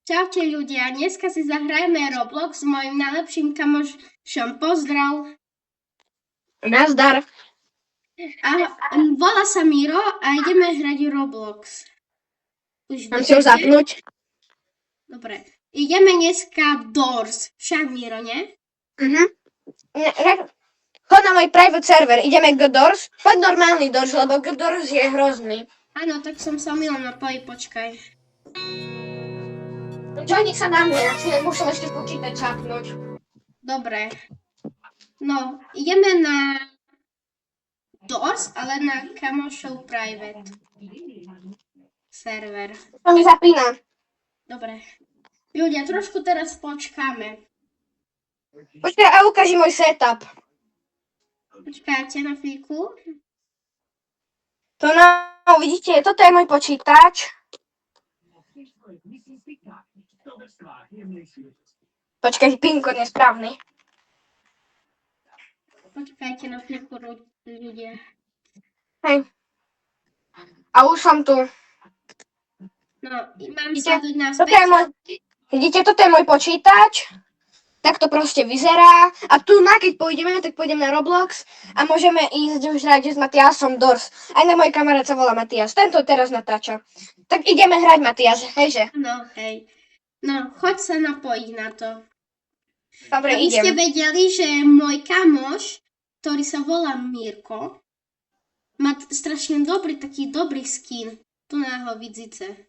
Čaute ľudia, dneska si zahrajeme Roblox s mojim najlepším kamošom. Pozdrav. Nazdar. A volá sa Miro a ideme hrať Roblox. Už Mám si ho zapnúť. Dobre. Ideme dneska Doors. Však Miro, nie? Chod na môj private server, ideme k Doors. Poď normálny Doors, lebo Doors je hrozný. Áno, tak som sa omylom napojiť, počkaj. Johnny sa na mňa, ja si musím ešte počítať zapnúť. Dobre. No, ideme na Doors, ale na kamošov private server. To mi zapína. Dobre. Ľudia, trošku teraz počkáme. Počkaj, a ukáži môj setup. Počkáte na chvíľku. To vidíte, toto je môj počítač. Počkaj, pin kód nesprávny. Počkajte na chvíľku, ľudia. Hej. A už som tu. No, mám sa tu Vidíte, toto je môj počítač. Tak to proste vyzerá. A tu keď pôjdeme, tak pôjdem na Roblox a môžeme ísť už hrať s Matiasom Doors. Aj na môj kamarát sa volá Matias. Tento teraz natáča. Tak ideme hrať, Matias, hejže? No, hej. No, choď sa napojiť na to. Dobre, Aby idem. ste vedeli, že môj kamoš, ktorý sa volá Mirko, má strašne taký dobrý skin. Tu na ho vidíte.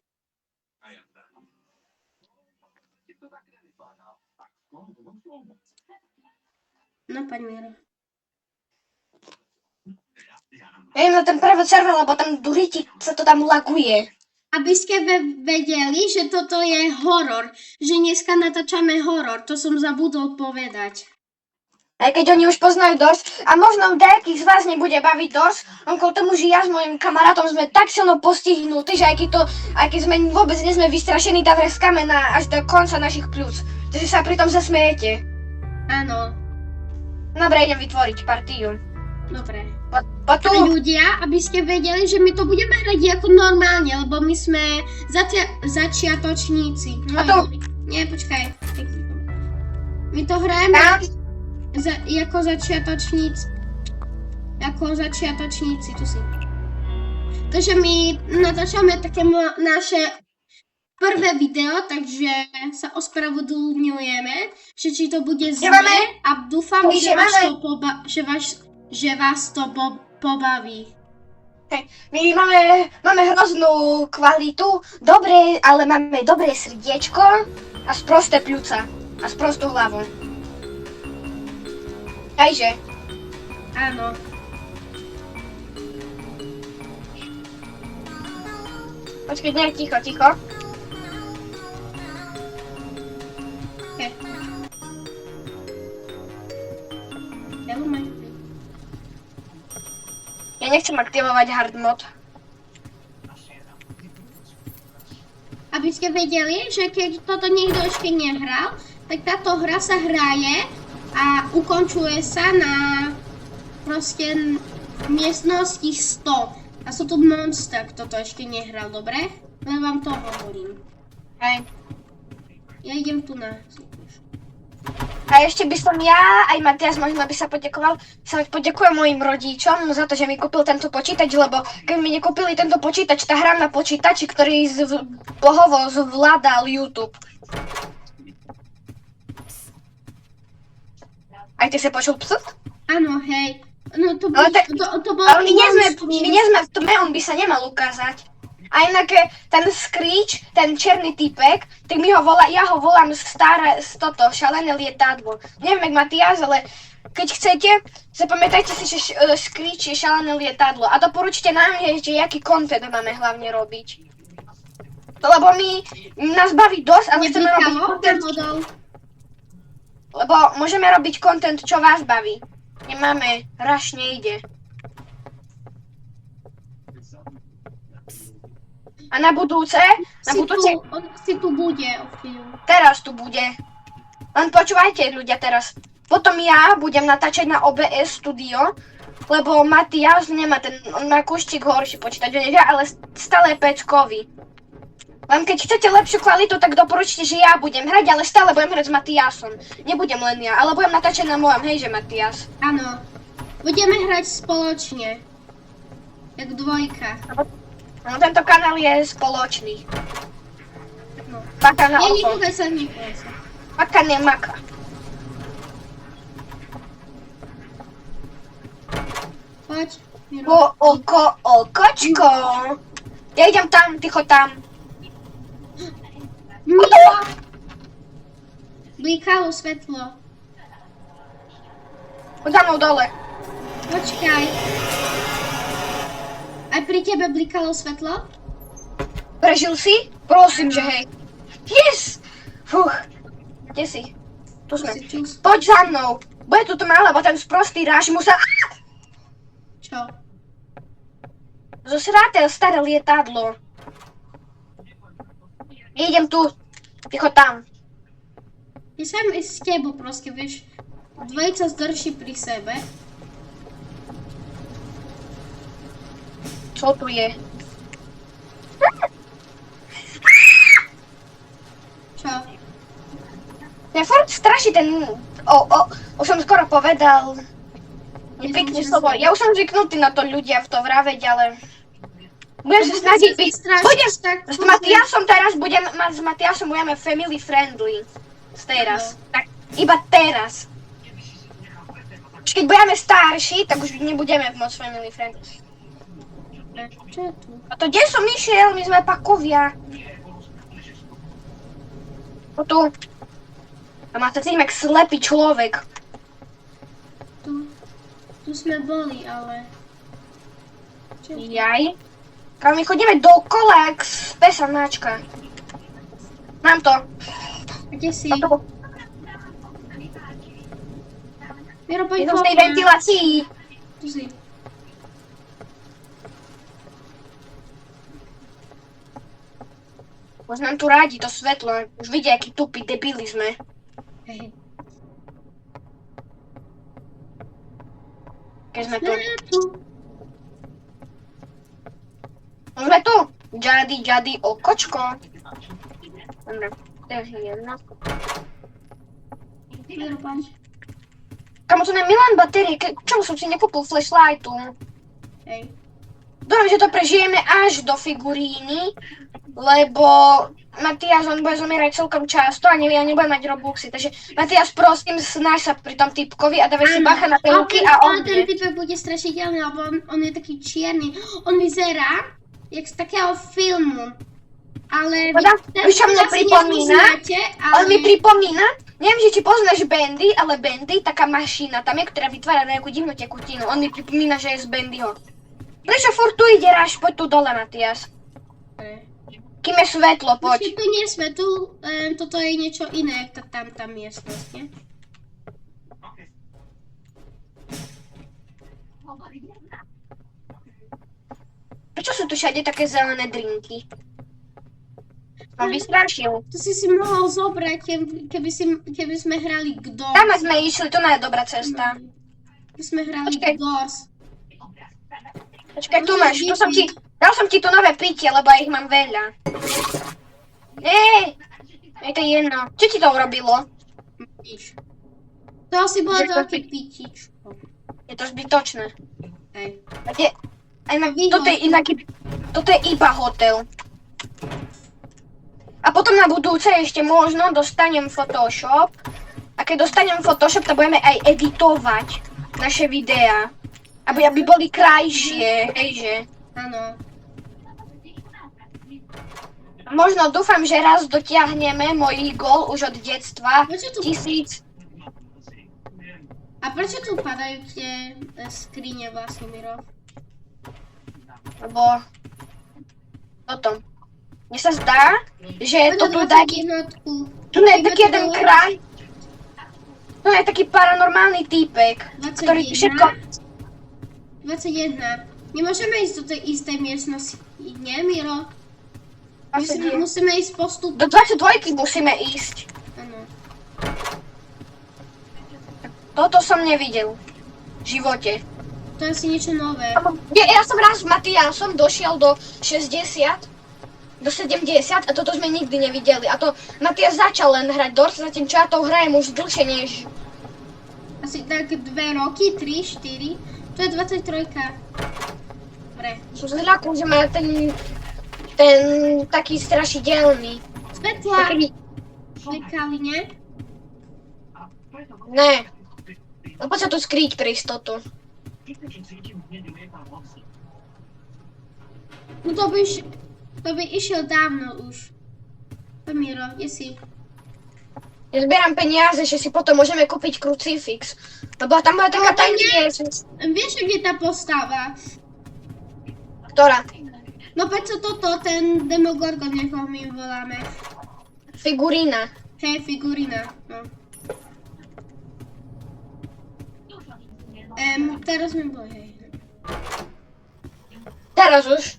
No, paň Miro. Ja idem na ten private server, lebo tam duriti sa to tam laguje. Aby ste vedeli, že toto je horor. Že dneska natáčame horor. To som zabudol povedať. Aj keď oni už poznajú Doors, a možno nejakých z vás nebude baviť Doors, len kvôli tomu, že ja s mojim kamarátom sme tak silno postihnutí, že aj keď sme vôbec nie sme vystrašení, tak vreskáme až do konca našich pľúc. Takže sa pri tom zasmejete. Áno. Dobre, idem vytvoriť partiu. Dobre. Poď tu. Ľudia, aby ste vedeli, že my to budeme hrať ako normálne, lebo my sme začiatočníci. No, A to? Nie, počkaj. My to hrajeme ako začiatočníci. Tu si. Takže my natáčame také naše prvé video, takže sa ospravedlňujeme, že či to bude zlé a dúfam, že vás to pobaví. My máme hroznú kvalitu, ale máme dobré srdiečko a sprosté pľúca a sprostú hlavu. Hejže? Áno. Počkej, nie, ticho. Okay. Ja nechcem aktivovať hard mod. Aby ste vedeli, že keď toto niekto ešte nehral, tak táto hra sa hraje a ukončuje sa na proste miestnosti 100. A sú tu monster, kto to ešte nehral, dobre? Len vám to hovorím. Hej. Ja idem tu na... A ešte by som aj Matias možno by sa poďakoval. Poďakujem mojim rodičom za to, že mi kúpil tento počítač, lebo keď mi nekúpili tento počítač, tá hra na počítači, ktorý bohovo zvládal YouTube. Aj ty si počul psut? Áno, hej. No to bolo... Ale my nie sme v tme, on by sa nemal ukázať. A inak ten Screech, ten černý typek, tak ja ho volám šalené lietadlo. Neviem, jak Matias, ale keď chcete, zapamätajte si, že Screech je šalené lietadlo. A doporučite nám, že aký content máme hlavne robiť. Lebo nás baví dosť, ale chceme robiť content. Lebo môžeme robiť content, čo vás baví. Nemáme, raš nejde. A na budúce? On si tu bude o chvíľu. Teraz tu bude. Len počúvajte ľudia teraz. Potom ja budem natáčať na OBS Studio, lebo Matias nemá on má kúštik horší počítač, ale stále je pečkový. Len keď chcete lepšiu kvalitu, tak doporučte, že ja budem hrať, ale stále budem hrať s Matiasom. Nebudem len ja, ale budem natáčať na mojom, hejže Matias. Áno. Budeme hrať spoločne. Jak dvojka. No tento kanál je spoločný. No. Maka na oko. Nekúkaj sa, nekúkaj sa. Maka nemaka. Poď, Miro. Okočko. Ja idem tam, ticho tam. Miro! Blikalo svetlo. Poď za mnou dole. Počkaj. Aj pri tebe blikalo svetlo? Prežil si? Prosím, že hej. Yes! Fuch. Kde si? Tu sme. Si čus. Poď za mnou. Bude tu tma, lebo ten sprostý ráž musel... Čo? Zosrátel staré lietadlo. Idem tu. Ticho tam. Ja sem ísť s tebou proste, vieš. Dvojica zdrží pri sebe. Co tu je? Čo? Ja furt straší ten... Už som skoro povedal... Nepekné slovo. Ja už som zvyknutý na to ľudia v to vraveť, ale... Budem sa snažiť byť... Budem... S Matiasom budeme family friendly. Teraz. Tak, iba teraz. Už keď budeme starší, tak už nebudeme moc family friendly. Čo je tu? A to kde som išiel? My sme pakovia. O tu. A má sa cítim jak slepý človek. Tu sme boli, ale... Čo? Jaj. Kam my chodíme dokola, jak pesa máčka. Mám to. Kde si? A tu. Miro, poď Idem z tej po mňa. ventilácii. Tu si. Už nám tu rádi to svetlo. Už vidia, aký tupí debili sme. Hej. Keď sme tu. Tu. Už sme tu. Jadi, okočko. Dobre, to je jedna. Miro, poď. Kamo, to na Milan batérie, čomu som si nekúpil flashlightu? Hej. Dúfam, že to prežijeme až do figuríny, lebo Matias, on bude zomierať celkom často a ja nebudem mať Robuxy, takže Matias, prosím, snaž sa pri tom typkovi a dávaj si bacha na tie ruky a on... Ale ten typek bude strašidelný, lebo on je taký čierny. On vyzerá jak z takého filmu. Ale Víš, čo mne pripomína? On mi pripomína, neviem, že či poznáš Bendy, ale Bendy, taká mašina tam je, ktorá vytvára nejakú divnú tekutinu. On mi pripomína, že je z Bendyho. Prečo furt tu ide, Ráš? Poď tu dole, Matias. Kým je svetlo, poď. Tu nie je svetlo, toto je niečo iné, tá miestnosť, nie? Prečo sú tu všade také zelené drinky? Som vystrašil. To si mohol zobrať, keby sme hrali Gdoors. Tam sme išli, to nie je dobrá cesta. Keby sme hrali Počkaj. Gdoors. Počkaj, tu máš, dal som ti tu nové pitie, lebo ja ich mám veľa. Je to jedno. Čo ti to urobilo? Nič. To asi bolo Že to veľké pitičko. Je to zbytočné. Hej. Toto je iba hotel. A potom na budúce ešte možno dostanem Photoshop. A keď dostanem Photoshop, tak budeme aj editovať naše videá. Aby boli krajšie, hejže. Áno. Možno dúfam, že raz dotiahneme môj gól už od detstva. Prečo tu- 1000. A prečo tu padajú tie skrine vlastne, Miro? Lebo... Potom. Mne sa zdá, že to tu taký... jednotku. Tu je taký jeden kraj. Tu je taký paranormálny týpek, ktorý 21. všetko... 21. Nemôžeme ísť do tej istej miestnosti, nie, Miro? Musíme ísť postupne. Do 22 musíme ísť. Áno. Toto som nevidel. V živote. To je asi niečo nové. Ja som raz s Matiasom došiel do 60. do 70 a toto sme nikdy nevideli. A to Matias začal len hrať Doors, zatím čo ja to hrajem už dlhšie než... Asi tak 2 roky, 3, 4. To je 23. Dobre. Som zhľakol, že má ten taký strašidelný. Svetla. Taký... Klikali, nie? Ne. No poď sa tu skryť pre istotu. No to by išiel dávno už. Miro, kde si? Ja zbieram peniaze, že si potom môžeme kúpiť krucifix. Lebo tam bola taká tajná Jezus. Vieš, kde je tá postava? Ktorá? No prečo toto, ten Demogorgon, ako my voláme. Figurína. Hej, figurína, no. Teraz mi bolo, hej. Teraz už.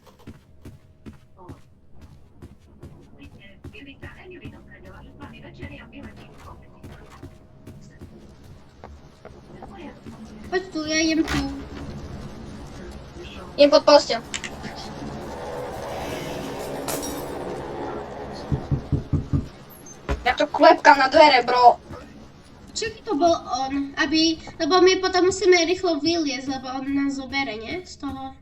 Poď tu, ja jem tu. Jem pod posteľ. Ja to klepkám na dvere, bro. Čaký to bol on, lebo my potom musíme rýchlo vyliezť, lebo on nás zobere, nie? Z toho.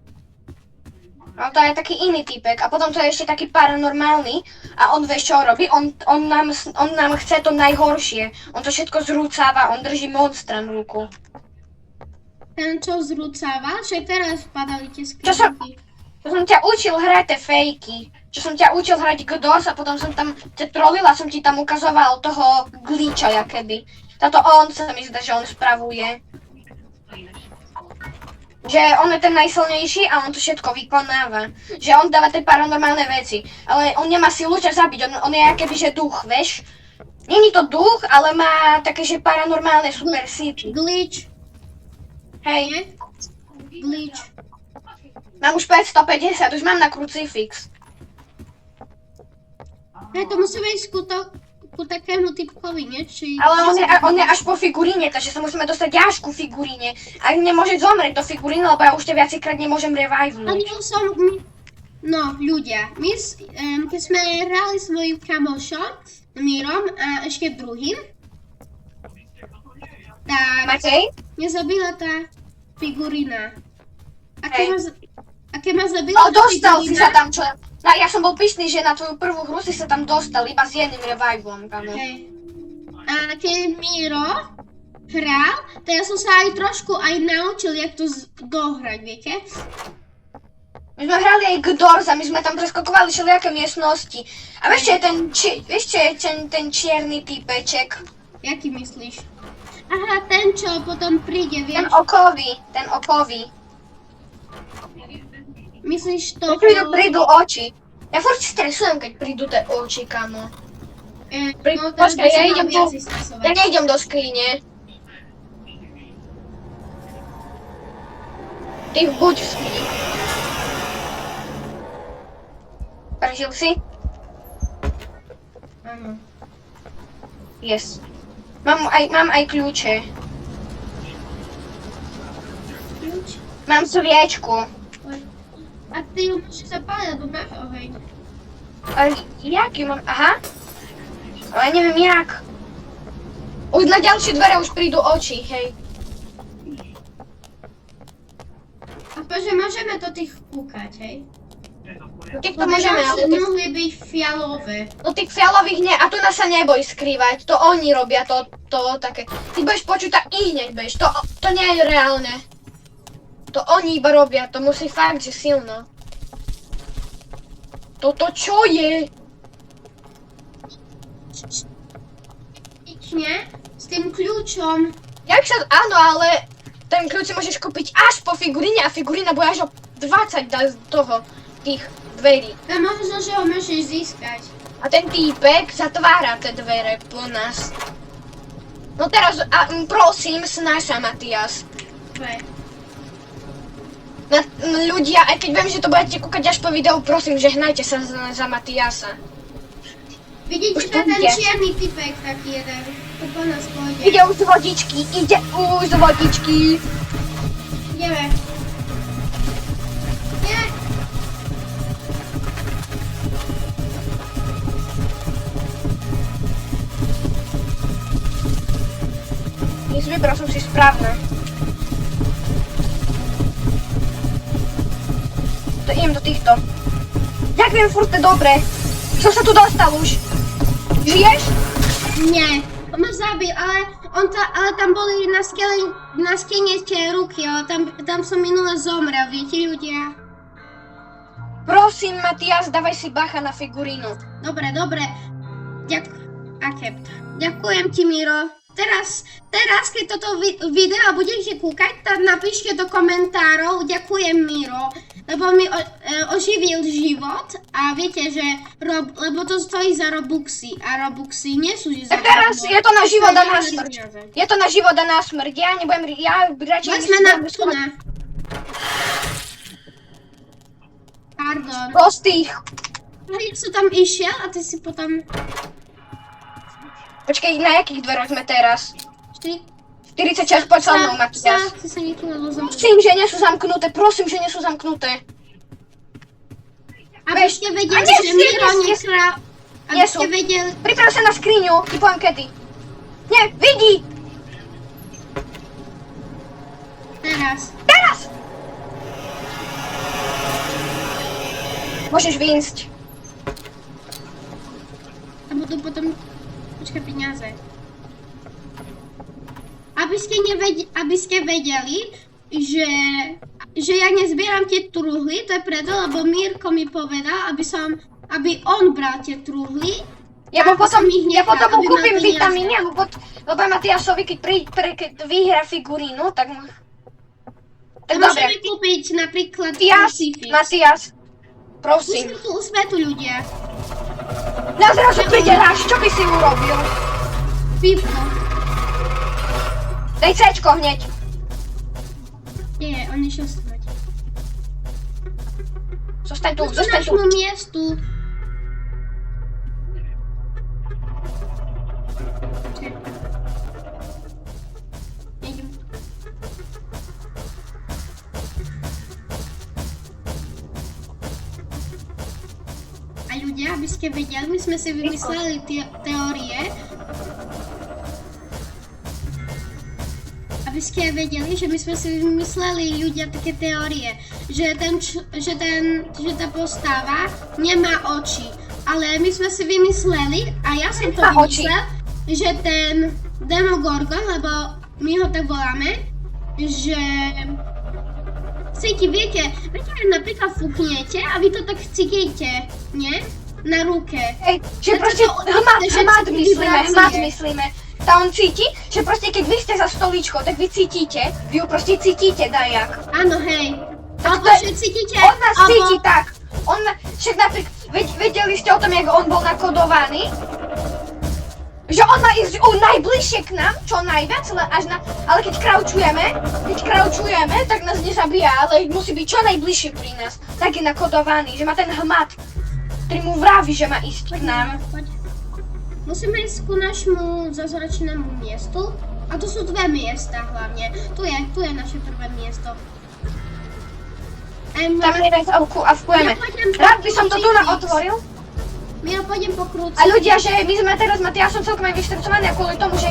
No to je taký iný typek a potom to je ešte taký paranormálny a on vieš čo robí? On nám chce to najhoršie. On to všetko zrúcáva, on drží monstra v ruku. Ten, čo zrúcával, však teraz padali tie Čo skrinky. som ťa učil hrať tie fejky. Čo som ťa učil hrať GDOS a potom som tam ťa trolila, som ti tam ukazoval toho glitcha jakeby. Táto on sa mi zdá, že on spravuje. Že on je ten najsilnejší a on to všetko vykonáva. Že on dáva tie paranormálne veci. Ale on nemá silu ťa zabiť, on je akéby že duch, vieš? Není to duch, ale má také, že paranormálne super síly. Glitch, Hej, nie? Glitch. mám už 550, už mám na krucifix. Hej, to musíme ísť ku takému typkovi, nie? Ale on je až po figuríne, takže sa musíme dostať až ku figuríne. A nemôže zomrieť do figuríny, lebo ja už ťa viackrát nemôžem revivenúť. No, ľudia, keď sme hrali s mojím kamošom, Mírom a ešte druhým, tak Matej? mňa zabila tá figurína. A Hej. keď ma zabila Ale dostal si sa tam čo... Ja som bol pyšný, že na tvoju prvú hru si sa tam dostal iba s jedným reviveom, kamo. Hej. A keď Miro hral, to ja som sa aj trošku aj naučil, jak to dohrať, viete? My sme hrali aj GDORS a my sme tam preskakovali všelijaké miestnosti. A vieš, čo je ten čierny typeček? Jaký myslíš? Aha, ten, čo potom príde, Ten vieš? okový. Myslíš to? Keď prídu oči. Ja furt stresujem, keď prídu tie oči, kamo. Počkaj, ja nejdem do skrine. Ty buď v skrini. Prežil si? Áno. Yes. Mám aj kľúče. Kľúč? Mám sviečku. A ty ju musíš zapáliť, lebo máš oheň. Ale jak ju mám? Aha. Ale neviem jak. Už na ďalšie dvere už prídu oči, hej. A že môžeme do tých kúkať, hej? Tých to môžeme, ale mohli byť fialové. do tých fialových nie. A tu nás sa neboj skrývať. To oni robia, to také. Ty budeš počuť a i hneď budeš. To nie je reálne. To oni iba robia, to musí fakt, že silno. Toto čo je? Nie? S tým kľúčom. Áno, ale ten kľúč si môžeš kúpiť až po figuríne a figurína bude až o 20 tých dverí. A možno, že ho môžeš získať. A ten týpek zatvára tie dvere po nás. No teraz, prosím, snaž sa, Matias. Dobre. Ľudia, aj keď viem, že to budete kúkať až po videu, prosím, žehnajte sa za Matiasa. Vidíte, Už ten ide. čierny typek taký jeden. To po nás pôjde. Ide už z vodičky. Ideme. Nie. vybral som si správne. To idem do týchto. Ďakujem, furt dobre. Som sa tu dostal už. Žiješ? Nie, on ma zabil, ale tam boli na skene tie ruky, ale tam som minule zomrel, viete ľudia? Prosím, Matias, dávaj si bacha na figurínu. Dobre. Ďakujem ti, Miro. Teraz, keď toto video budete kúkať, tak napíšte do komentárov ďakujem, Miro, lebo mi oživil život a viete, že lebo to stojí za Robuxy a Robuxy nie sú za Tak teraz je to na život a na smrť. peniaze. Je to na život a na smrť. Ja radšej... Sme na tuna. Pardon. Prostých. A ja som tam išiel a ty si potom... Počkej, na jakých dveroch sme teraz? 4... 46, poď sa mnou, Matias. Ty sa niekým rozumiem. Prosím, že nie sú zamknuté, prosím, že nie sú zamknuté. Aby ste vedeli, že Miro nehrá... Aby ste vedeli... Priprav sa na skriňu, ti poviem kedy. Nie, vidí! Teraz. Teraz! Môžeš výjsť. A budú potom... Počkaj, peniaze. Aby ste vedeli, že ja nezbieram tie truhly, to je preto, lebo Mirko mi povedal, aby on bral tie truhly. Ja potom mu aby kúpim mal peniaze. vitamíny, lebo Matiasovi, keď vyhrá figurínu, tak... Tak dobre. Môžeme kúpiť napríklad Matias, Crucifix. prosím. Musíme tu usmetu ľudia. Na zrazu príde ráš, čo by si urobil? Pivko. Daj C-čko hneď. Nie, on išiel spať. Zostaň tu, Poď k zostaň tu. nášmu miestu. Čakaj. Idem. A ľudia, aby ste vedeli, my sme si vymysleli teórie. Aby ste vedeli, že my sme si vymysleli ľudia také teórie, že tá postava nemá oči. Ale my sme si vymysleli, a ja som to Nemá oči. vymyslel, že ten Demogorgon, lebo my ho tak voláme, že viete, napríklad fúknete a vy to tak cítite, nie? Na ruke. Hej, že Že proste to- že hmat to myslíme, vibrácie. hmat myslíme. Tá on cíti, že proste keď vy ste za stoličkou, tak vy cítite, vy ju proste cítite dajak. Áno, hej. Alebo to- že cítite, On nás alebo- cíti tak. Však napríklad, vedeli ste o tom, jak on bol nakodovaný? Že on má ísť najbližšie k nám, čo najviac, ale keď kraučujeme, tak nás nezabíja, ale musí byť čo najbližšie pri nás. Tak je nakodovaný, že má ten hmat, ktorý mu vraví, že má ísť k nám. Poď. Musíme ísť ku nášmu zázračnému miestu. A tu sú dve miesta hlavne. Tu je naše prvé miesto. Tam jeden a vkujeme. Ja pôjdem po Rád by som to tu Crucifix. otvoril. Miro, pôjdem po krúci. A ľudia, že my sme teraz, ja som celkom aj vyštrecovaný a kvôli tomu, že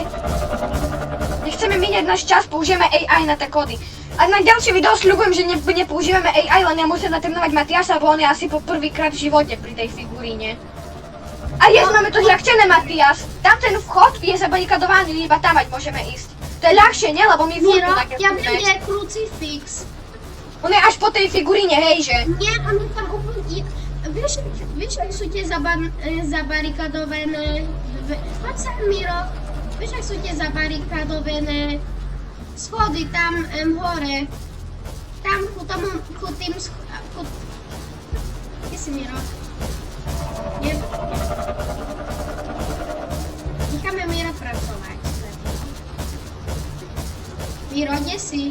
nechceme míňať náš čas, použijeme AI na tie kódy. A na ďalšie video sľubujem, že nepoužívame AI, len nemusím natrénovať Matiasa, lebo on je asi po prvýkrát v živote pri tej figuríne. A máme to zľahčené, Matias. Tam ten vchod je zabarikadovaný, iba tam ať môžeme ísť. To je ľahšie, nie? Lebo my furt Miro, tu také ja viem, fungujeme. kde je krucifix. On je až po tej figuríne, hej, že? Nie, on je tam úplne... Vieš, ak sú tie zabarikadované... Poď sa, Miro. Vieš, ak sú tie zabarikadované schody tam hore. Tam ku tým... Kde si, Miro? Nie. Necháme Mira pracovať. Miro, kde si?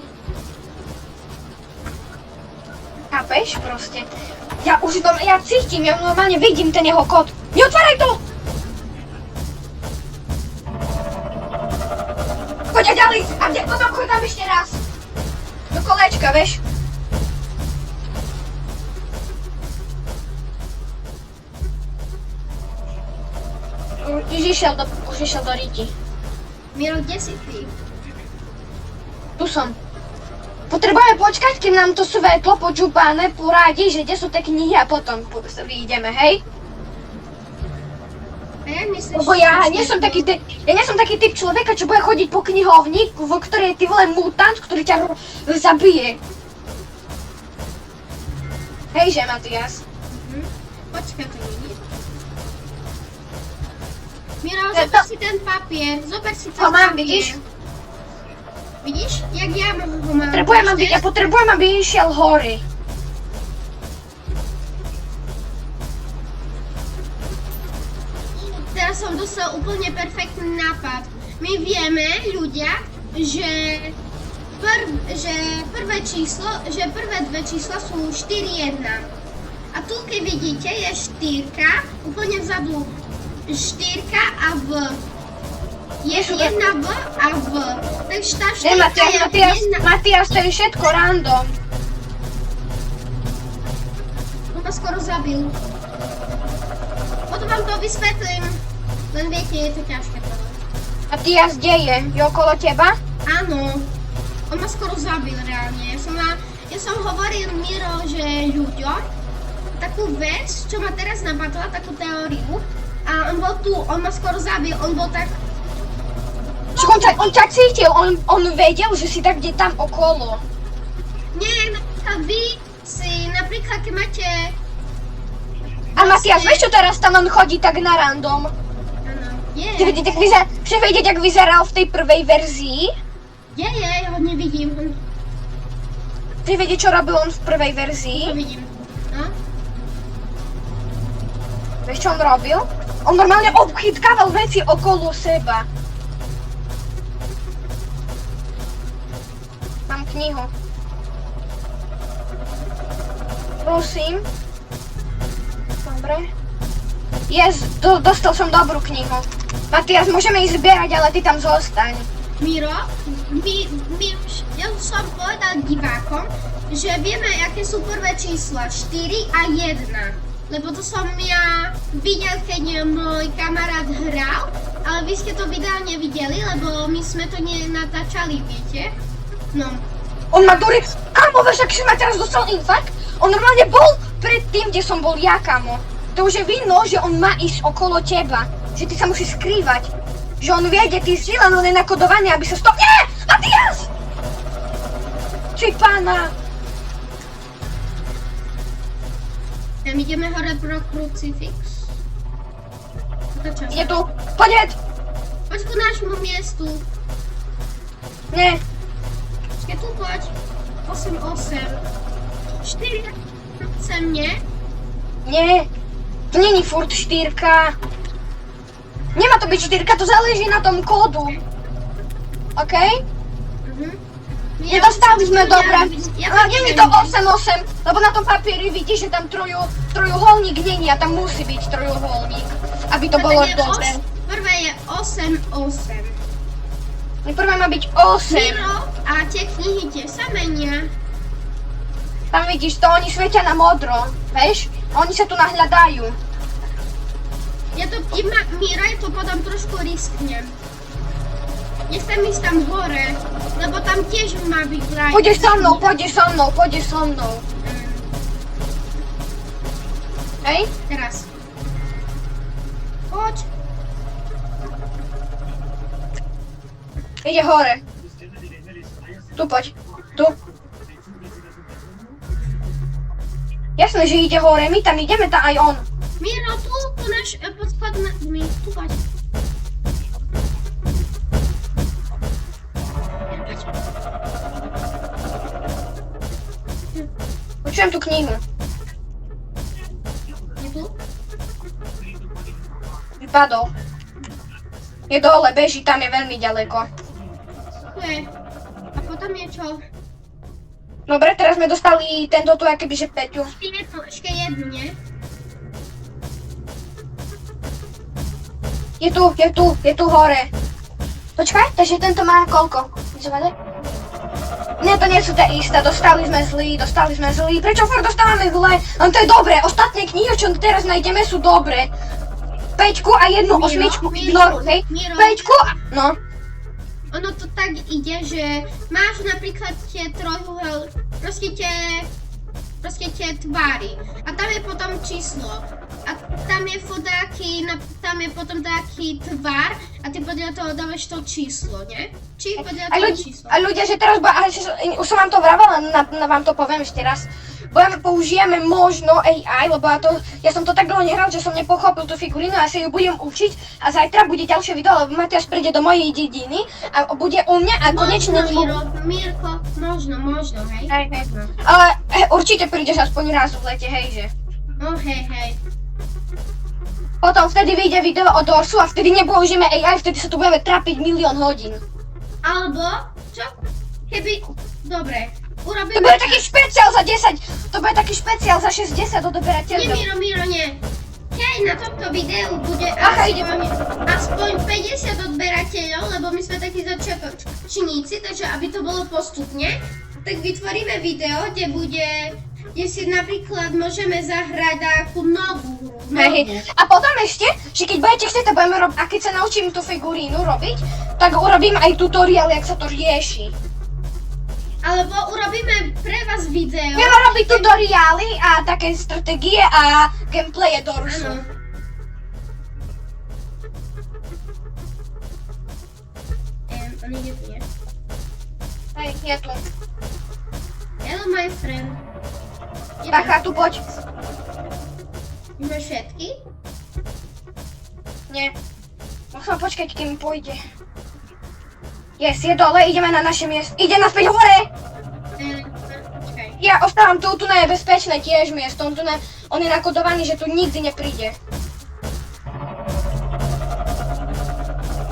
Chápeš proste? Ja cítim, ja normálne vidím ten jeho kód. Neotváraj to! Poď ďalej! A potom choď tam ešte raz. Do kolečka, vieš? Už išiel do Riti. Miro, kde si ty? Tu som. Potrebujeme počkať, kým nám to svetlo počúpané poradí, že kde sú tie knihy a potom vyjdeme, hej? A jak myslíš? Lebo ja nie som taký typ človeka, čo bude chodiť po knihovni, v ktorej je ty vole mutant, ktorý ťa zabije. Hejže, Matias. Počkaj, to nie je. Miro, zober si ten papier, Ho mám, vidíš? Vidíš? Jak ja ho mám? Potrebujem, aby išiel hory. Teraz som dostal úplne perfektný nápad. My vieme, ľudia, že prvé dve čísla sú 4-1. A tu, keď vidíte, je 4, úplne vzadu 4 a V. Je 1 V a V. Takže tá 4 je 1. Matias, to je všetko random. On ma skoro zabil. Potom vám to vysvetlím. Len viete, je to ťažké toto. Matias, kde je? Je okolo teba? Áno. On ma skoro zabil reálne. Ja som hovoril Miro, že ľuďom takú vec, čo ma teraz napadla, takú teóriu. A on bol tu, on ma skoro zabil, on bol tak... On ťa cítil, on vedel, že si tak kde tam okolo. Nie, napríklad vy si, napríklad keď máte... A Matias, vieš čo teraz tam on chodí tak na random? Áno, je. Chceš vedieť, jak vyzeral v tej prvej verzii? Je, ja ho nevidím. Chceš vedieť, čo robil on v prvej verzii? To vidím. No? Vieš, čo on robil? On normálne obchytkával veci okolo seba. Mám knihu. Prosím. Dobre. Dostal som dobrú knihu. Matias, môžeme ísť zbierať, ale ty tam zostaň. Miro, ja už som povedal divákom, že vieme, aké sú prvé čísla, 4 a 1. Lebo to som ja videl, keď môj kamarát hral, ale vy ste to video nevideli, lebo my sme to nenatáčali, viete? No. On ma durí... Kámo, vieš, aký ma teraz dostal infarkt? On normálne bol pred tým, kde som bol ja, kámo. To už je vidno, že on má ísť okolo teba. Že ty sa musíš skrývať. Že on vie, kde ty si, len on je nakodovaný, aby sa stop... Nie! Matias! Či pána! Tam ideme hore pro krucifix. Je tu, poď! Poď ku nášmu miestu. Nie. Počkej, tu poď. 8, 4, 8, nie? Nie. To není furt 4. Nemá to byť 4, to záleží na tom kódu. OK? Nedostali sme dobre. Není to 8, lebo na tom papieri vidíš, že tam trojuholník není a tam musí byť trojuholník, aby to bolo dobre. Prvé je 8. Prvé má byť 8. Miro, a tie knihy tie sa menia. Tam vidíš, to oni svietia na modro, vieš? Oni sa tu nahľadajú. Miro, ja to potom trošku risknem. Nechcem ísť tam hore, lebo tam tiež má byť vraj. Pôjdeš so mnou. Hej? Teraz. Poď. Ide hore. Tu poď. Tu. Jasné, že ide hore, my tam ideme, tam aj on. Miro, tu náš podklad na... Tu poď. Počujem tú knihu. Je tu? Vypadol. Je dole, beží, tam je veľmi ďaleko. Tu je. A potom je čo? Dobre, teraz sme dostali tento tu, akébyže Peťu. Ešte jednu, nie? Je tu hore. Počkaj, takže tento má koľko? Nie, to nie sú tie isté, dostali sme zlý. Prečo furt dostávame zlé? No to je dobré, ostatné knihy, čo teraz nájdeme, sú dobré. 5 a 1 osmičku ignoruj, hej? 5 a... No. ono to tak ide, že máš napríklad tie trojuhel, proste tie tvary a tam je potom číslo a tam je tam je potom taký tvar a ty podľa toho dávaš to číslo, nie? Či podľa toho číslo. A ľudia, že teraz, už som vám to vravala, vám to poviem ešte raz. Použijeme možno AI, lebo ja som to tak dlho nehral, že som nepochopil tú figurínu a sa ju budem učiť a zajtra bude ďalšie video, lebo Matias príde do mojej dediny a bude u mňa a konečne... Mirko, možno, hej? Hej. Ale určite prídeš aspoň raz v lete, hejže. No hej. Potom vtedy vyjde video o Dorsu a vtedy nepoužijeme AI, vtedy sa tu budeme trápiť 1 000 000 hodín. Alebo, čo? Keby, dobre, urobíme... To bude taký špeciál za 10, to bude taký špeciál za 60 odoberateľov. Nie, Miro, nie. Hej, na tomto videu bude aspoň 50 odberateľov, lebo my sme takí začiatočníci, takže aby to bolo postupne, tak vytvoríme video, kde si napríklad môžeme zahrať takú novú hru. A potom ešte, že keď budete chcieť, tak budeme robiť, a keď sa naučím tú figurínu robiť, tak urobím aj tutoriál, jak sa to rieši. Alebo urobíme pre vás video. Budeme robiť tutoriály a také stratégie a gameplaye Dorsu. Áno. On ide tu, nie? Hej, je tu. Hello, my friend. Bacha, tu poď. Máš všetky? Nie. Musím počkať, kým pôjde. Yes, je dole, ideme na naše miesto. Ide naspäť hore! Počkaj. Ja ostávam tu je bezpečné tiež miesto. On je nakodovaný, že tu nikdy nepríde.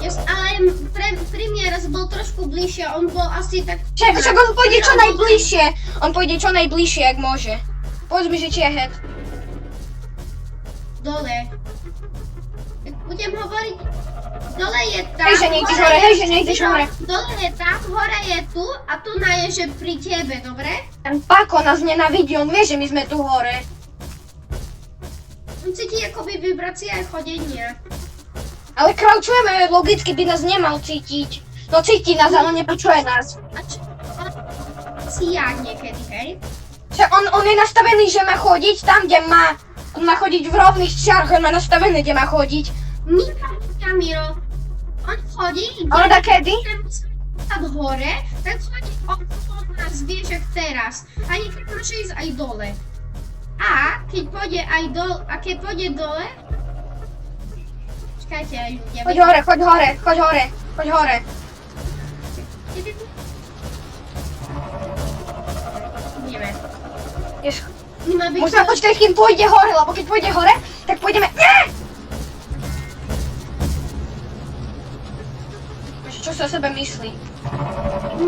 Yes, ale pri mne raz bol trošku bližšie, on bol asi tak... Však on pôjde čo najbližšie. On pôjde čo najbližšie, ak môže. Povedz mi, že či je head. Dole. Tak budem hovoriť... Dole je tam... Hej, že nejdeš hore, nejdeš hore. Dole je tam, hore je tu a tu je, že pri tebe, dobre? Ten Pako nás nenavidí, on vie, že my sme tu hore. On cíti akoby vibrácie aj chodenia. Ale kraučujeme, logicky by nás nemal cítiť. No cíti nás, ale nepočuje nás. A čo? Si ja niekedy, hej? Že on je nastavený, že má chodiť tam, kde má. On má chodiť v rovných čiarach, on má nastavené, kde má chodiť. Miro, on chodí, Ale takedy? Tam hore, tak chodí okolo nás, vieš, jak teraz. A niekedy môže ísť aj dole. A keď pôjde dole... Čakajte, ľudia. Choď hore. Ideme. Musíme počkať, kým pôjde hore, lebo keď pôjde hore, tak pôjdeme... Nie! Čo si o sebe myslí?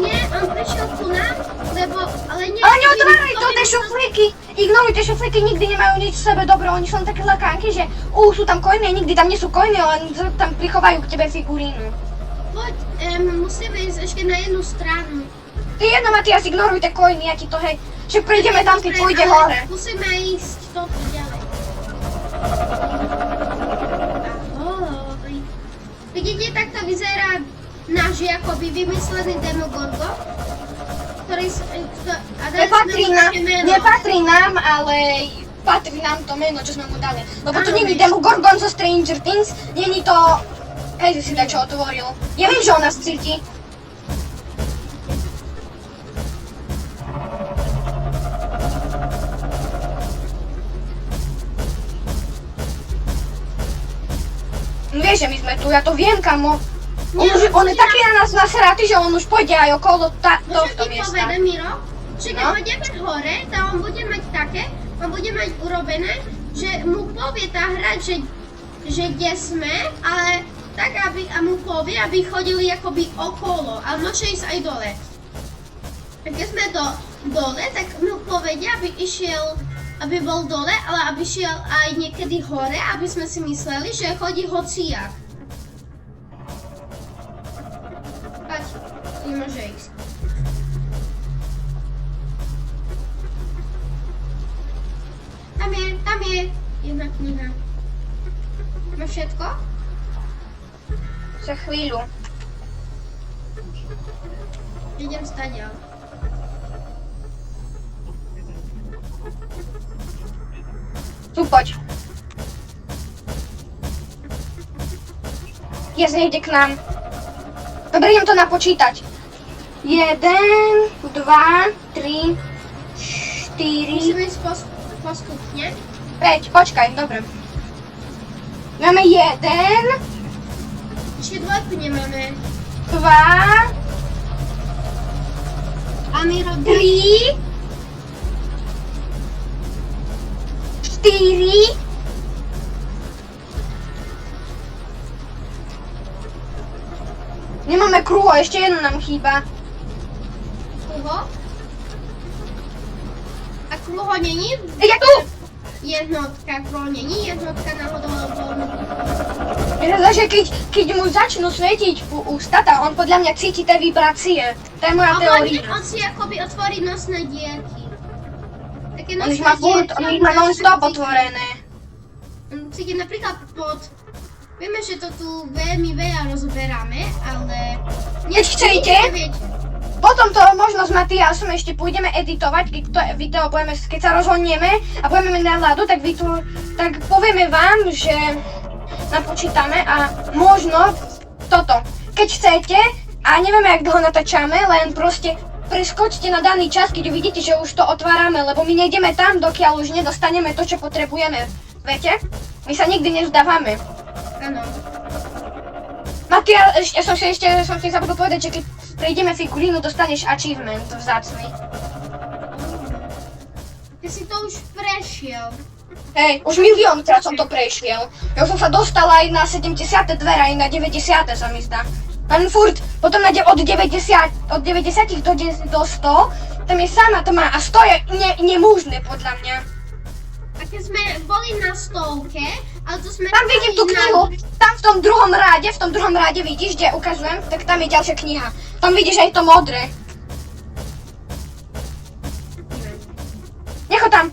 Nie, on prišiel ku nám, lebo... Ale neotváraj to, tie šuflíky! Ignoruj tie šuflíky, nikdy nemajú nič v sebe dobré, oni sú len také lekánky, že sú tam coiny, nikdy tam nie sú coiny, len tam prichovajú k tebe figurínu. Poď, musíme ísť ešte na jednu stranu. Ty jedno, Matias, ignoruj tie coiny, ja ti to hej, že prejdeme tam, keď pôjde hore. Musíme ísť toto ďalej. Ahoj. Vidíte, takto vyzerá náš akoby vymyslený Demogorgon, ktorý... Nepatrí nám, ale patrí nám to meno, čo sme mu dali. Lebo to není Demogorgon zo Stranger Things, není to... Hej, že si dačo otvoril. Ja viem, že on nás cíti. Vieš, že my sme tu, ja to viem, kamo. On je taký na nás nasratý, že on už pôjde aj okolo tohto miesta. Môžem ti povedať, Miro, že keď pôjdeme hore, tak on bude mať také, on bude mať urobené, že mu povie tá hra, že kde sme, ale tak, a mu povie, aby chodili akoby okolo, ale môže ísť aj dole. A keď sme dole, tak mu povedia, aby bol dole, ale aby šiel aj niekedy hore, aby sme si mysleli, že chodí hociak. Pač, nemôže ísť. Tam je jedna kniha. Máš všetko? Za chvíľu. Idem stadiaľ. Tu poď. Jes niekde k nám. Dobre, idem to napočítať. 1, 2, 3, 4, Musíme ísť postupne. 5. Počkaj, dobre. Máme 1, Ešte dvojku nemáme. 2, A my robíme... 3, 4, nemáme kruho, ešte jedno nám chýba. Kruho? A kruho není? Ja tu! Jednotka, kruho není? Jednotka náhodou lebo... Že keď mu začnú svietiť ústa, tak on podľa mňa cíti tie vibrácie. To je moja Ale nie, teória. on si akoby otvorí nosné dierky. Také On ich nosné má furt, dierky, on ich má non-stop cíti. otvorené. On cíti napríklad pod... Vieme, že to tu veľmi veľa rozoberáme, ale... Keď chcete, potom to možno s Matiasom ešte pôjdeme editovať, keď to video budeme, keď sa rozhodneme a budeme na ľadu, tak, tak povieme vám, že napočítame a možno toto. Keď chcete a nevieme, jak dlho natáčame, len proste preskočte na daný čas, keď vidíte, že už to otvárame, lebo my nejdeme tam, dokiaľ už nedostaneme to, čo potrebujeme. Viete? My sa nikdy nevzdávame. Áno. Matias, som si zabudol povedať, že keď prejdeme figurínu, dostaneš achievement vzácny. Ty si to už prešiel. Hej, už miliónkrát som to prešiel. Ja už som sa dostala aj na 70. dvere, aj na 90. sa mi zdá. Len furt, potom nájde od 90 do 100, tam je sama to má a 100 je nemožné podľa mňa. A keď sme boli na stovke, ale to sme... Tam vidím tú knihu, tam v tom druhom rade vidíš, kde ukazujem, tak tam je ďalšia kniha. Tam vidíš aj to modré. Necho tam.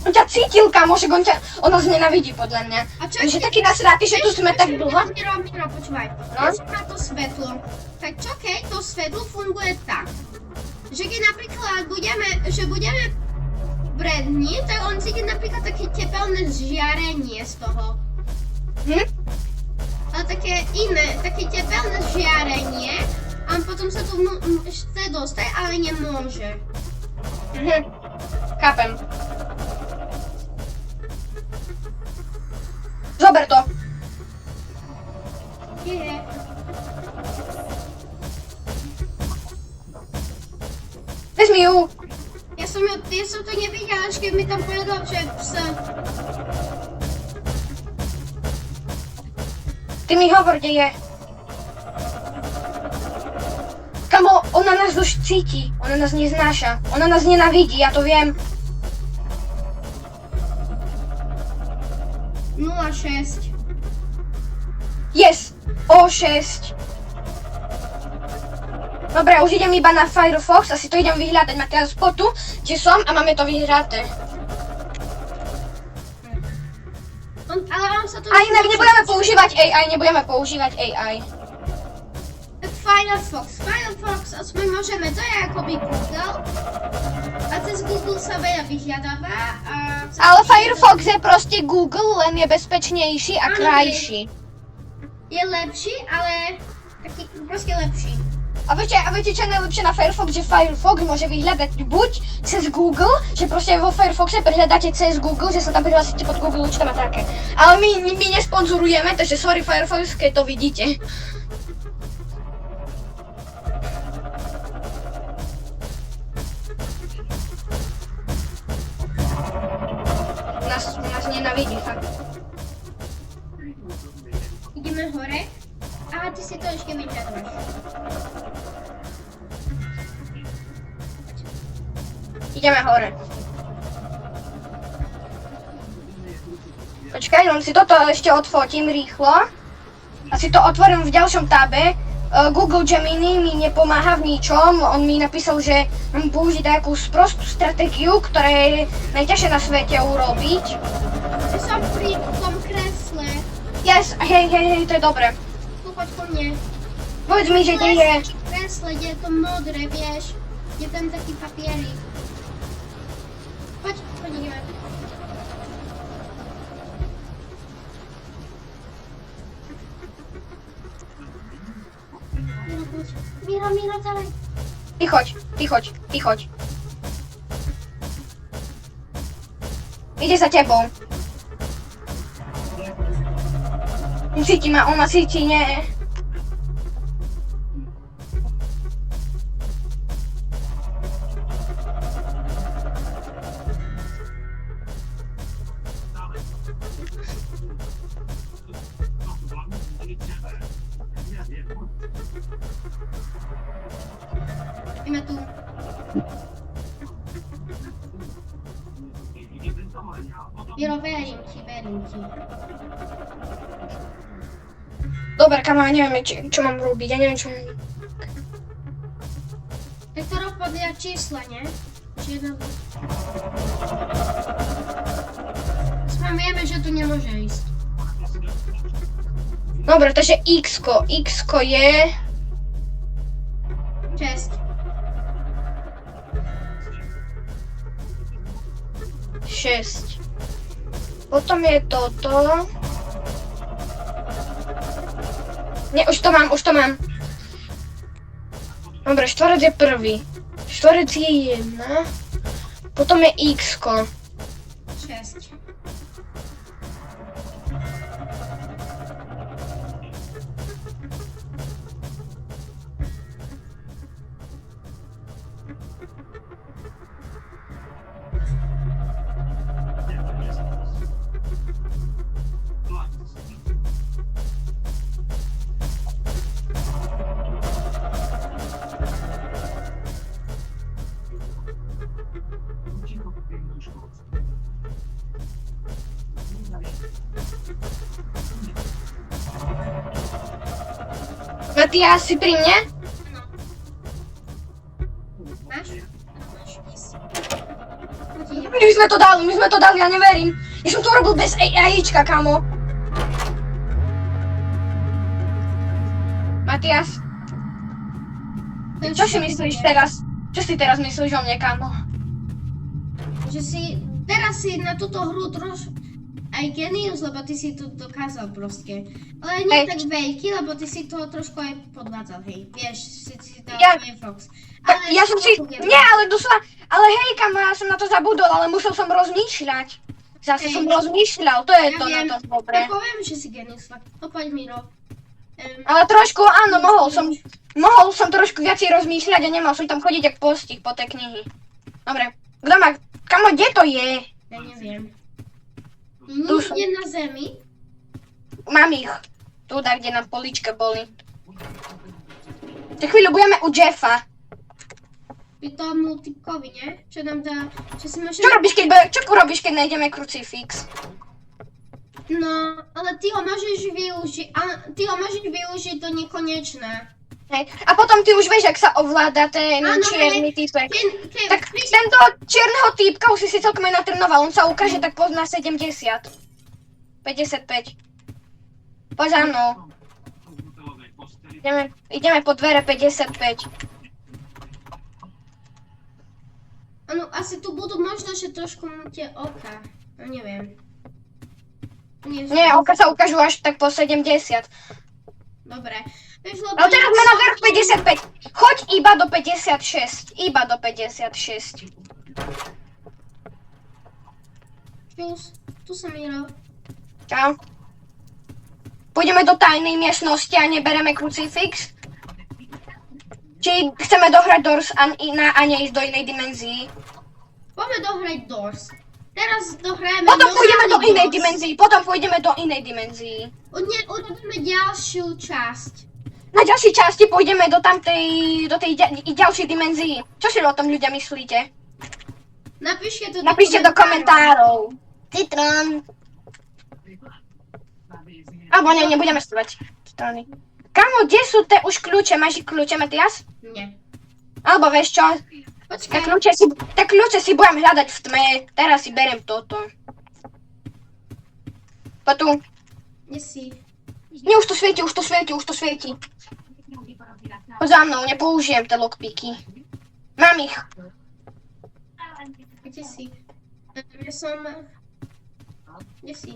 On ťa cítil, kamošek, on nás nenavidí podľa mňa. A čo, Takže taký nasratý, že tu sme tak dlho. Miro, počúvaj. No? Ja som na to svetlo. Tak čo keď to svetlo funguje tak, že keď napríklad budeme prední, tak on cíti napríklad také tepelné žiarenie z toho. Ale také iné, také tepelné žiarenie a potom sa tu chce dostať, ale nemôže. Chápem. Zober to. Je. Vezmi ju. Ja som to nevidela, až keď mi tam povedal, že psa. Ty mi hovor, kde je. Kamo, ona nás už cíti. Ona nás neznáša. Ona nás nenavidí, ja to viem. 06. Yes. O6. Dobre, už idem iba na Firefox a si to idem vyhľadať. Máte teraz spotu, kde som a máme to vyhľadé. Ale vám sa to... A inak nebudeme používať AI, Tak Firefox, aspoň môžeme, to je akoby Google. A cez Google sa veľa vyhľadáva a... Ale Firefox je proste Google, len je bezpečnejší a krajší. Je lepší, ale taký proste lepší. A viete, čo je najlepšie na Firefox? Že Firefox môže vyhľadať buď cez Google, že proste vo Firefoxe prehľadáte cez Google, že sa tam prihlásite pod Google účtom a také. Ale my nesponzorujeme, takže sorry Firefox, keď to vidíte. Nás nenavidí, fakt. Ideme hore. A ty si to ešte vyťahuješ. Ideme hore. Počkaj, len si toto ešte odfotím rýchlo. A si to otvorím v ďalšom tabe. Google Gemini mi nepomáha v ničom. On mi napísal, že mám použiť takú sprostú stratégiu, ktorá je najťažšie na svete urobiť. Ja som pri tom kresle. Yes, hej, to je dobre. Tu choď po mne. Povedz mi, že kde je. Kresle, kde je to modré, vieš. Je tam taký papierik. Poď, ideme. Miro, ďalej. Ty choď. Ide za tebou. Cíti ma, ona cíti, nie. Ideme tu. Miro, verím ti. Dobre, kamo, ja neviem, čo mám robiť, ja neviem, čo mám... Tak to rob podľa čísla, nie? Aspoň vieme, že tu nemôže ísť. Dobre, takže X-ko je... 6. 6. Potom je toto. Nie, už to mám. Dobre, štvorec je prvý. Štvorec je 1. Potom je X-ko. 6. Matias, si pri mne? Máš? My sme to dali, ja neverím. Ja som to robil bez AIčka, kamo. Matias, čo si myslíš teraz? Čo si teraz myslíš o mne, kamo? Že si, teraz si na túto hru aj genius, lebo ty si to dokázal proste. Ale nie tak veľký, lebo ty si toho trošku aj podvádzal, hej. Vieš, si dal Fox. Ale ja som si... Nie, ale doslova... Ale hej, kamo, ja som na to zabudol, ale musel som rozmýšľať. Zase som rozmýšľal, to je to na to dobre. Ja poviem, že si genius, fakt. Opäť, Miro. Ale trošku, áno, mohol som trošku viacej rozmýšľať a nemal som tam chodiť jak postih po tej knihy. Dobre, kto má... Kamo, kde to je? Ja neviem. Nič je na zemi? Mám ich. Tu, kde na poličke boli. Za chvíľu budeme u Jeffa. Pri tomu typkovi, nie? Čo nám dá... Čo robíš, keď nájdeme krucifix? No, ale ty ho môžeš využiť do nekonečna. Hej. A potom ty už vieš, ak sa ovláda ten čierny týpek. Tak tento čierneho týpka už si celkom aj natrenoval, on sa ukáže tak pozná 70. 55. Poď za mnou. Ideme po dvere 55. Áno, asi tu budú možno, že trošku tie oka. No neviem. Nie, oka sa ukážu až tak po 70. Dobre. Ale teraz sme na vrch 55. Choď iba do 56. Iba do 56. Tu som Miro. Čau. Pôjdeme do tajnej miestnosti a nebereme krucifix? Či chceme dohrať Doors a neísť do inej dimenzii? Poďme dohrať Doors. Teraz dohrajeme... Potom pôjdeme do inej dimenzii. Urobíme ďalšiu časť. Na ďalšej časti pôjdeme do tej ďalšej dimenzii. Čo si o tom ľudia myslíte? Napíšte do komentárov. Citron. Alebo nebudeme spívať strany. Kamo, kde sú už kľúče? Máš kľúče, Matias? Nie. Alebo vieš čo? Počkaj. Tak kľúče si budem hľadať v tme. Teraz si beriem toto. Poď tu. Kde si? Nie, už to svieti, už to svieti, už to svieti. Poď za mnou, nepoužijem tie lockpicky. Mám ich. Kde si? Ja som... Kde si?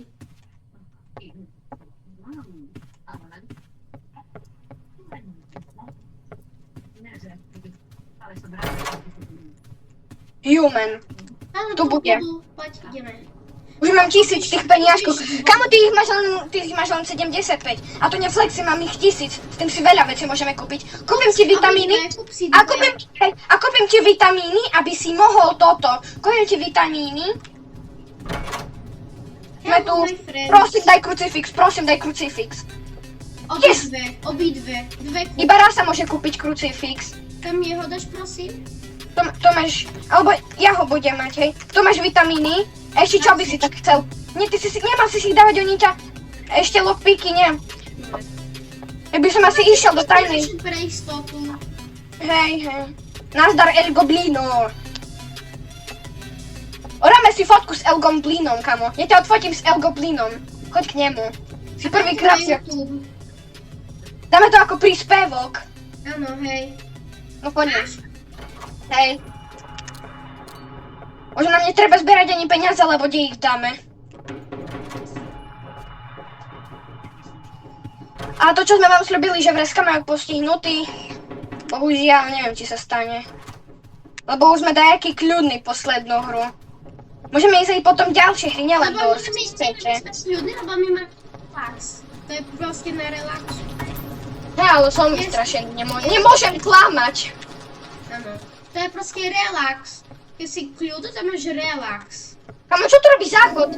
Human. Áno, Tu bude. Poď, ideme. Už mám 1000 tých peniažkov. Kamo, ty ich máš len 75. A to neflexy, mám ich 1000. S tým si veľa vecí môžeme kúpiť. Kúpim ti vitamíny. Kúp si A dve. kúpim ti vitamíny, aby si mohol toto. Kúpim ti vitamíny. Sme tu. Hello, my friend. Prosím, daj krucifix. Obidve. Dve kúp. Iba raz sa môže kúpiť krucifix. Tam mi ho dáš, prosím? To máš, alebo ja ho budem mať, hej. Tu máš vitamíny. Ešte čo by si tak chcel? Nie, ty nemal si ich dávať, oni ťa... Ešte lockpicky, nie. Ja by som asi išiel do tajnej. Pre istotu. Hej. Nazdar El Goblino. Uráme si fotku s El Goblinom, kamo. Ja ťa odfotím s El Goblinom. Choď k nemu. Si prvýkrát si... Dáme to ako príspevok. Áno, hej. No poďme. Hej. Možno nám netreba zbierať ani peniaze, lebo kde ich dáme. A to, čo sme vám sľubili, že Vreska majú postihnutý, bohužiaľ, neviem, či sa stane. Lebo už sme dajaký kľudný poslednú hru. Môžeme ísť aj potom ďalšie hry, nielen Lebo Doors, my chcete. sme ľudí, lebo my máme relax. To je proste na relax. Ja, ale som vystrašený, nemôžem klamať. Áno. To je proste relax. Keď si kľudu, to máš relax. Kamo, čo tu robí záchod?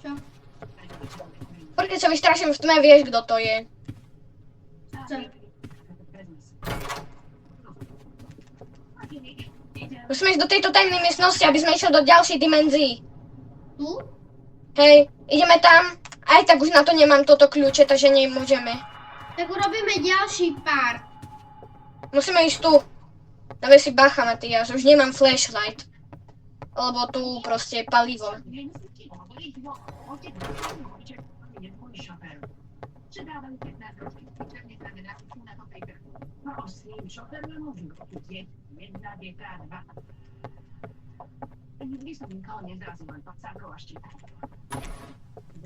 Čo? Keď sa vystraším v tme, vieš, kto to je. Čo? Musíme ísť do tejto tajnej miestnosti, aby sme išli do ďalšej dimenzii. Tu? Hej, ideme tam. Aj tak už na to nemám toto kľúče, takže nemôžeme. Tak urobíme ďalší pár. Musíme ísť tu. Dávaj si bacha, Matias, už nemám flashlight. Lebo tu proste je palivo.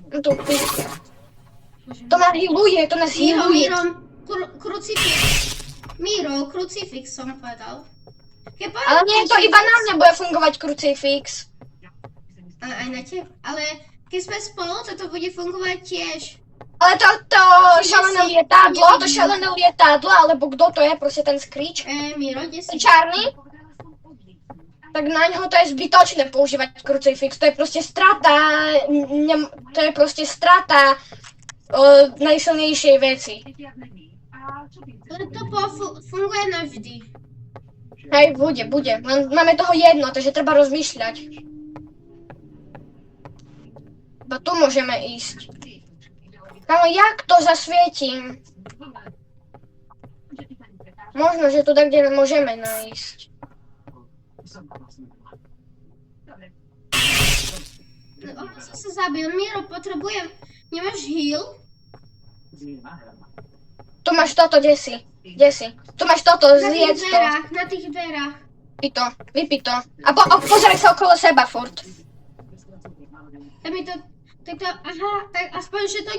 No tu, to nás healuje, to nás healuje. Krucifix. Miro, krucifix som povedal. Ale nie, to iba na mňa bude fungovať krucifix. Ale aj na teba. Ale keď sme spolu, to bude fungovať tiež. Ale to šalené lietadlo, alebo kto to je, proste ten Screech. Miro, kde si? Čarný? Tak na ňoho to je zbytočné používať krucifix, to je proste strata, najsilnejšej veci. Ale to funguje navždy. Hej, bude, len máme toho jedno, takže treba rozmýšľať. Iba tu môžeme ísť. Kamo, jak to zasvietím? Možno, že tu tak, kde môžeme nájsť. On sa zabil. Miro, potrebujem... Nemáš heal? Tu máš toto, kde si? Tu máš toto, zjedz to. Na tých dverách. Vypí to. A pozeraj sa okolo seba furt. Tam je to... Aha, tak aspoň, že to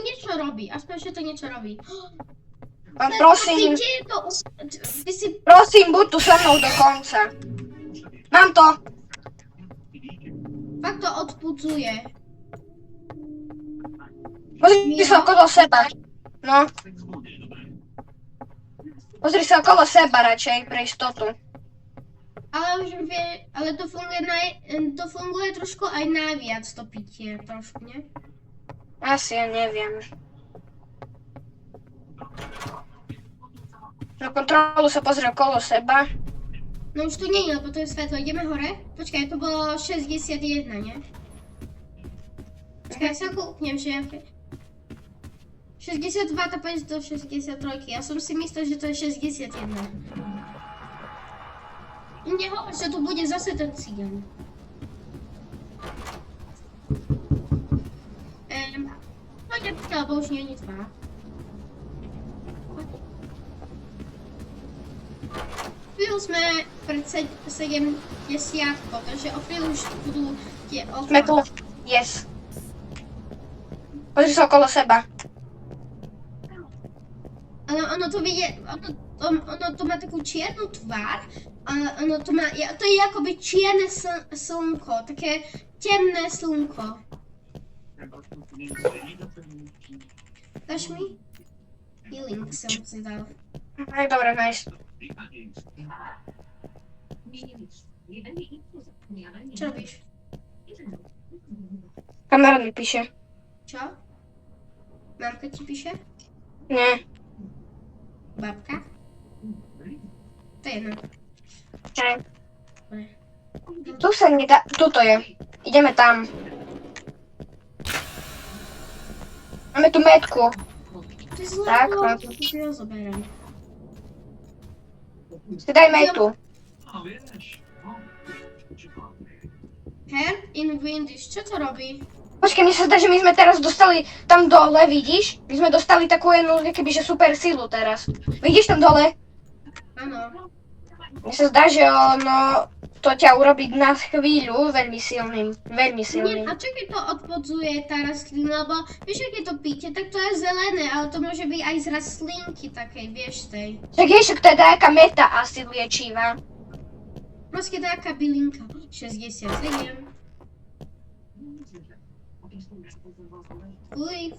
niečo robí. Pán, prosím. Ty si... Prosím, buď tu so mnou do konca. Mám to. Fakt to odpudzuje. Pozri sa okolo seba. No. Pozri sa okolo seba radšej, pre istotu. Ale už vie, ale to funguje trošku aj naviac to pitie, trošku, nie? Asi ja neviem. Na kontrolu sa pozrie okolo seba. No už tu nie je, lebo to je svetlo. Ideme hore? Počkaj, to bolo 61, nie? Počkaj, sa kúknem, že... 62 to pôjde do 63. Ja som si myslel, že to je 61. Nehovor, že tu bude zase ten cigán. Albo już nie trwa. Chvíľu sme pred 70, takže o chvíľu už budú tie Sme tu. okolo. Yes. Pozri sa okolo seba. Ono to vidie, ono to má takú čiernu tvár, ono to má, to je akoby čierne slnko, také temné slnko. Dáš mi? Healing som si dal. Tak dobre, nice. Čo robíš? Kamarát mi píše. Čo? Mamka ti píše? Nie. Babka? To je jedno. Hej. Tu sa nedá, tuto je. Ideme tam. Máme tu metku. To je zlé, Tak, no, tak. to si rozoberám. Si daj metu. Her in Windish, čo to robí? Počkej, mne sa zdá, že my sme teraz dostali tam dole, vidíš? My sme dostali takú jednu, kebyže super silu teraz. Vidíš tam dole? Áno. Mne sa zdá, že ono to ťa urobí na chvíľu veľmi silným. Veľmi Nie, silným. a čo keď to odpodzuje tá rastlina, lebo vieš, keď to píte, tak to je zelené, ale to môže byť aj z rastlinky takej, vieš tej. Tak vieš, to je taká meta asi liečivá. Proste taká bylinka. 67.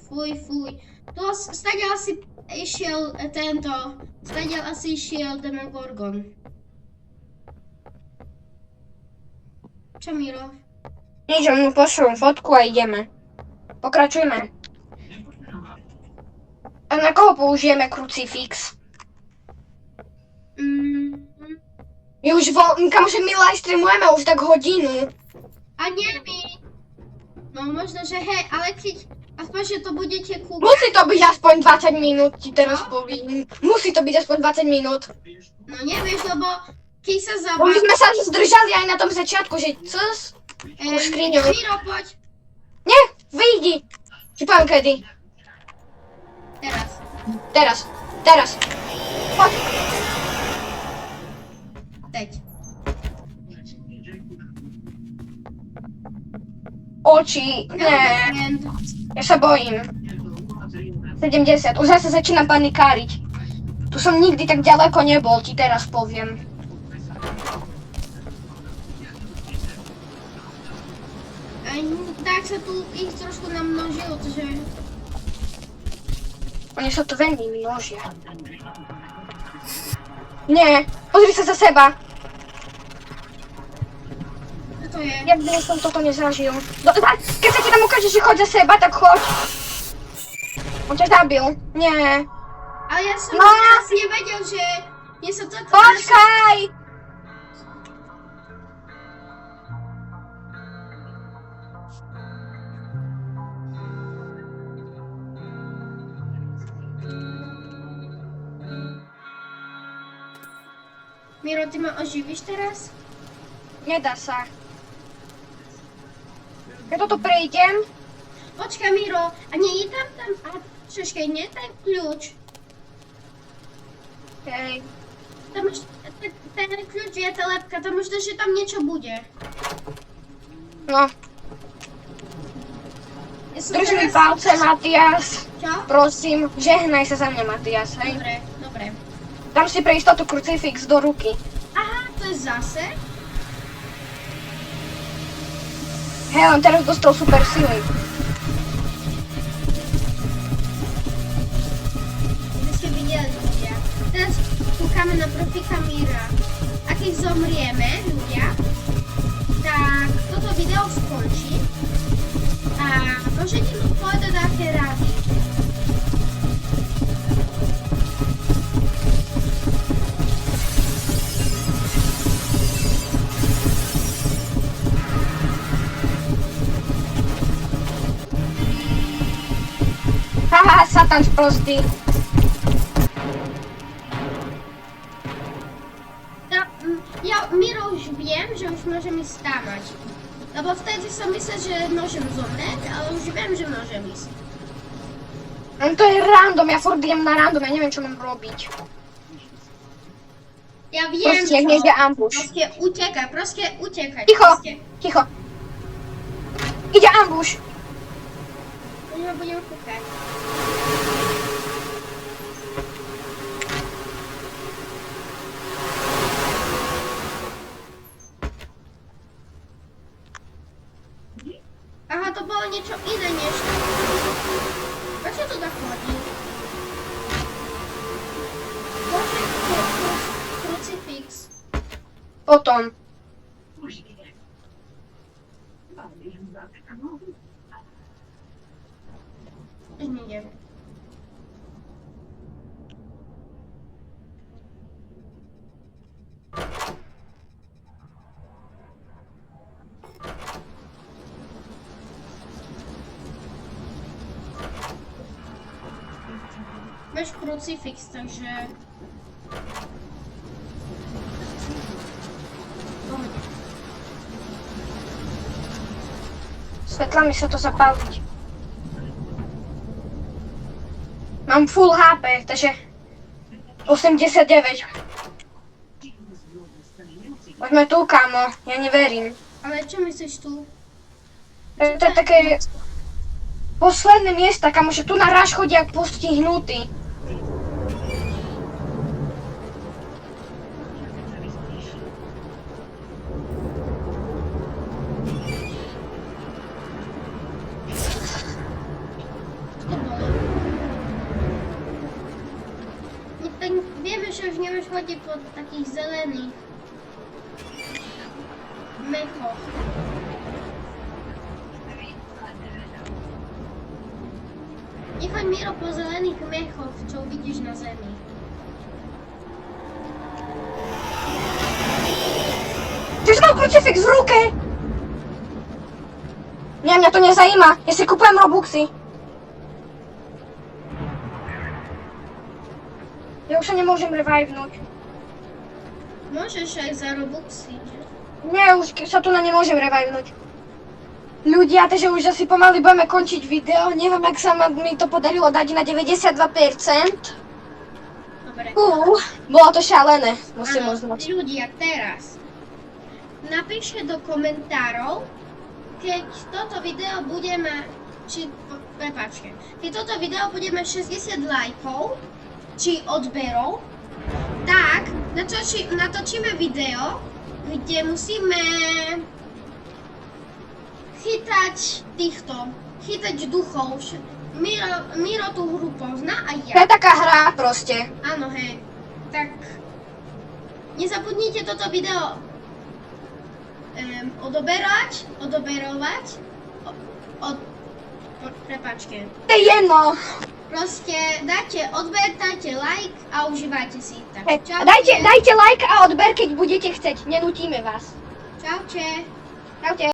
Fuj. Tu stadiaľ asi išiel stadiaľ asi išiel Demogorgon. Čo, Miro? Nič, mu pošlom fotku a ideme. Pokračujme. A na koho použijeme krucifix? My už kamože my livestreamujeme už tak hodinu. A nie my. No možno, že hej, ale keď aspoň, že to budete kúkať. Musí to byť aspoň 20 minút, ti teraz poviem. Musí to byť aspoň 20 minút. No nevieš, lebo keď sa Bo my zabáva... sme sa zdržali aj na tom začiatku, že cos? Skriňu. Miro, poď. Nie, vyjdi. Ti poviem kedy. Teraz. Poď. Teď. Oči, ne. End. Ja sa bojím. 70, už zase začínam panikáriť. Tu som nikdy tak ďaleko nebol, ti teraz poviem. Tak sa tu ich trošku namnožilo, takže... Oni sa tu veľmi množia. Nie, pozri sa za seba. Čo to je? Jak by som toto nezažil. Keď sa ti tam ukáže, že choď za seba, tak choď. On ťa zabil. Nie. Ale ja som No. teraz nevedel, že... Mne sa to... Počkaj! Miro, ty ma oživíš teraz? Nedá sa. Keď toto prejdem, Počkaj, Miro, a nie je tam... A čoškej, nie je ten kľúč. hej. Tam už... Ten kľúč je telepka, tam možno, že tam niečo bude. No, Ja som drž mi teraz- palce, Matias. Čo? Prosím, žehnaj sa za mňa, Matias, hej. Dobre. Dám si pre istotu krucifix do ruky. Aha, to je zase? Hej, on teraz dostal super sily. Aby ste videli, ľudia. Teraz kúkame na profika Mira. A keď zomrieme, ľudia, tak toto video skončí. A môžete mi povedať, aké rady. Haha, satan sprostý. Ja, Miro, už viem, že už môžem ísť stávať. Lebo vtedy som myslel, že môžem zomrieť, ale už viem, že môžem ísť. To je random, ja furt idem na random, ja neviem, čo mám robiť. Ja viem, Proste, jak nejde ambush. Proste utekaj. Ticho, Proste, ticho. Ide ambush. budem kúkať. Aha, to bolo niečo iné než to. Prečo to tak chodí? Bože, krucifix. Potom. Už nejdem. Máš krucifix, takže... Pohodě. Svetla mi sa to zapáliť. Mám full HP, takže 89. Poďme tu, kámo, ja neverím. Ale čo myslíš tu? To je také posledné miesta, kámo, že tu na ráž chodia jak postihnutí. Tak vieme, že už nemáš chodiť po takých zelených mechoch. Nechoď, Miro, po zelených mechoch, čo uvidíš na zemi. Ty mám krucifix v ruke! Nie, mňa to nezajíma, ja si kupujem Robuxy. Ja už sa nemôžem revivenúť. Môžeš aj za Robuxy, že? Nie, už sa tu na nemôžem revivenúť. Ľudia, takže už asi pomaly budeme končiť video. Neviem, ak sa mi to podarilo dať na 92%. Dobre. Bolo to šalené, musím Áno, uznať. ľudia, teraz napíšte do komentárov, keď toto video bude mať, prepáčte, keď toto video bude mať 60 lajkov, či odberov, tak natočíme video, kde musíme chytať duchov. Miro tú hru pozná a To je ja. taká hra proste. Áno, hej. Tak nezabudnite toto video odoberovať. Prepáčte. To je jedno. Proste dajte odber, dajte like a užívajte si. Tak, čaute. Dajte like a odber, keď budete chceť. Nenutíme vás. Čaute. Čaute.